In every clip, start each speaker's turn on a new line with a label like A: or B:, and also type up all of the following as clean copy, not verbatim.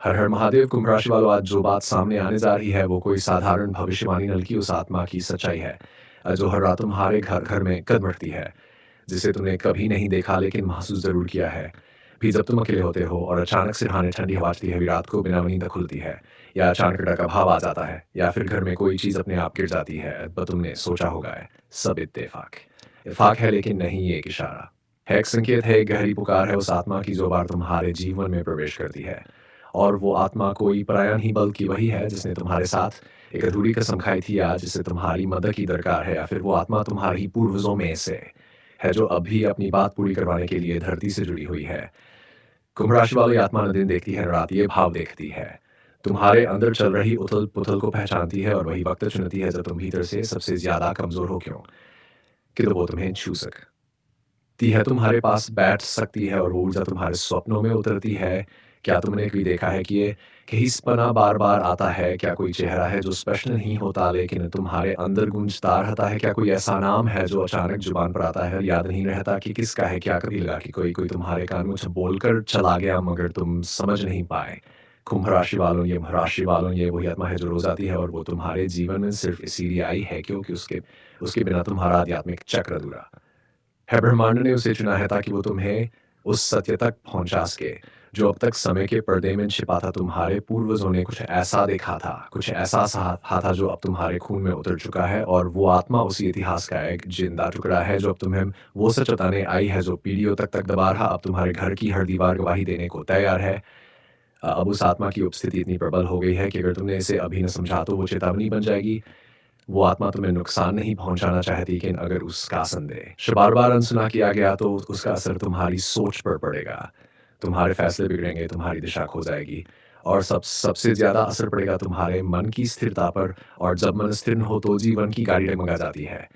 A: हर हर महादेव। कुंभ राशि वालों, आज जो बात सामने आने जा रही है वो कोई साधारण भविष्यवाणी नल की उस आत्मा की सच्चाई है, जो हर रात तुम्हारे घर घर में कदम रखती है, जिसे तुमने कभी नहीं देखा लेकिन महसूस जरूर किया है। भी जब तुम अकेले होते हो और अचानक सिरहाने ठंडी हवा चलती है, रात को बिना नींद खुलती है, या अचानक डर का भाव आ जाता है, या फिर घर में कोई चीज अपने आप गिर जाती है, तो तुमने सोचा होगा है सब इत्तेफाक इत्तेफाक है, लेकिन नहीं, ये एक इशारा है, एक संकेत है, एक गहरी पुकार है उस आत्मा की जो बार तुम्हारे जीवन में प्रवेश करती है। और वो आत्मा कोई पराया नहीं बल्कि वही है जिसने तुम्हारे साथ एक अधूरी कसम खाई थी, आज जिसे तुम्हारी मदद की दरकार है, या फिर वो आत्मा तुम्हारे ही पूर्वजों में से है जो अभी अपनी बात पूरी करवाने के लिए धरती से जुड़ी हुई है। कुंभ राशि वाली आत्मा न दिन देखती है न रात, ये भाव देखती है, तुम्हारे अंदर चल रही उथल पुथल को पहचानती है, और वही वक्त चुनती है जब तुम भीतर से सबसे ज्यादा कमजोर हो, क्यों कि तो वो तुम्हें छू सकती है, तुम्हारे पास बैठ सकती है, और वो ऊर्जा तुम्हारे स्वप्नों में उतरती है। क्या तुमने कभी देखा है कि ये कहिसपना बार बार आता है? क्या कोई चेहरा है जो स्पष्ट नहीं होता लेकिन तुम्हारे अंदर गूंजता रहता है? क्या कोई ऐसा नाम है जो अचानक जुबान पर आता है, याद नहीं रहता कि किसका है? क्या कभी लगा कि कोई कोई तुम्हारे कान में कुछ बोलकर चला गया मगर तुम समझ नहीं पाए? कुंभ राशि वालों, ये वही आत्मा है जो रोज आती है, और वो तुम्हारे जीवन में सिर्फ इसीलिए आई है क्योंकि उसके उसके बिना तुम्हारा आध्यात्मिक चक्र अधूरा है। ब्रह्मांड ने उसे चुना है ताकि वो तुम्हें उस सत्य तक पहुंचा सके जो अब तक समय के पर्दे में छिपा था। तुम्हारे पूर्वजों ने कुछ ऐसा देखा था, कुछ ऐसा सहा था जो अब तुम्हारे खून में उतर चुका है, और वो आत्मा उसी इतिहास का एक जिंदा टुकड़ा है जो अब तुम्हें वो सच बताने आई है जो पीढ़ियों तक तक दबा रहा। अब तुम्हारे घर की हर दीवार गवाही देने को तैयार है। अब उस आत्मा की उपस्थिति इतनी प्रबल हो गई है कि अगर तुमने इसे अभी न समझा तो वो चेतावनी बन जाएगी। वो आत्मा तुम्हें नुकसान नहीं पहुंचाना चाहती, लेकिन अगर उसका संदेश बार बार अनसुना किया गया तो उसका असर तुम्हारी सोच पर पड़ेगा, तुम्हारे फैसले बिगड़ेंगे, तुम्हारी दिशा खो जाएगी, और सबसे ज्यादा असर पड़ेगा तुम्हारे मन की स्थिरता पर। और जब मन स्थिर न हो तो जीवन की गाड़ी डगमगा जाती है।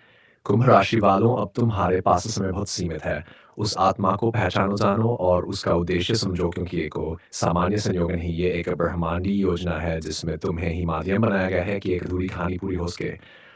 A: कुंभ राशि वालों, अब तुम्हारे पास समय बहुत सीमित है। उस आत्मा को पहचानो, जानो और उसका उद्देश्य समझो, क्योंकि ये को सामान्य संयोग नहीं, ये एक ब्रह्मांडी योजना है जिसमें तुम्हें ही माध्यम बनाया गया है कि एक अधूरी कहानी पूरी हो सके।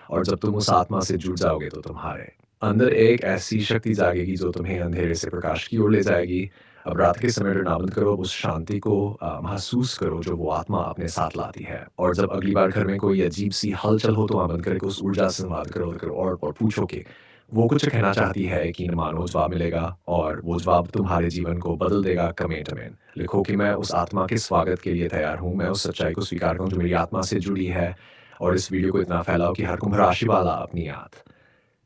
A: और जब तुम उस आत्मा से जुड़ जाओगे तो तुम्हारे अंदर एक ऐसी शक्ति जागेगी जो तुम्हें अंधेरे से प्रकाश की ओर ले जाएगी। अब रात के समय डरना बंद करो, उस शांति को महसूस करो जो वो आत्मा अपने साथ लाती है। और जब अगली बार घर में कोई अजीब सी हलचल हो तो आंख बंद करके उस ऊर्जा से संवाद करो, और पूछो कि वो कुछ कहना चाहती है। यकीन मानो जवाब मिलेगा, और वो जवाब तुम्हारे जीवन को बदल देगा। कमेंट में लिखो कि मैं उस आत्मा के स्वागत के लिए तैयार हूँ, मैं उस सच्चाई को स्वीकार करूँ जो मेरी आत्मा से जुड़ी है। और इस वीडियो को इतना फैलाओ कि हर कुंभ राशि वाला अपनी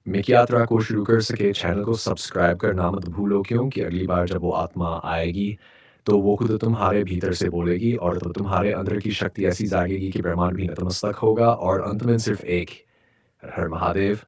A: मिक यात्रा को शुरू कर सके। चैनल को सब्सक्राइब करना मत भूलो, क्योंकि अगली बार जब वो आत्मा आएगी तो वो खुद तुम्हारे भीतर से बोलेगी, और तो तुम्हारे अंदर की शक्ति ऐसी जागेगी कि ब्रह्मांड भी नतमस्तक होगा। और अंत में सिर्फ एक हर हर महादेव।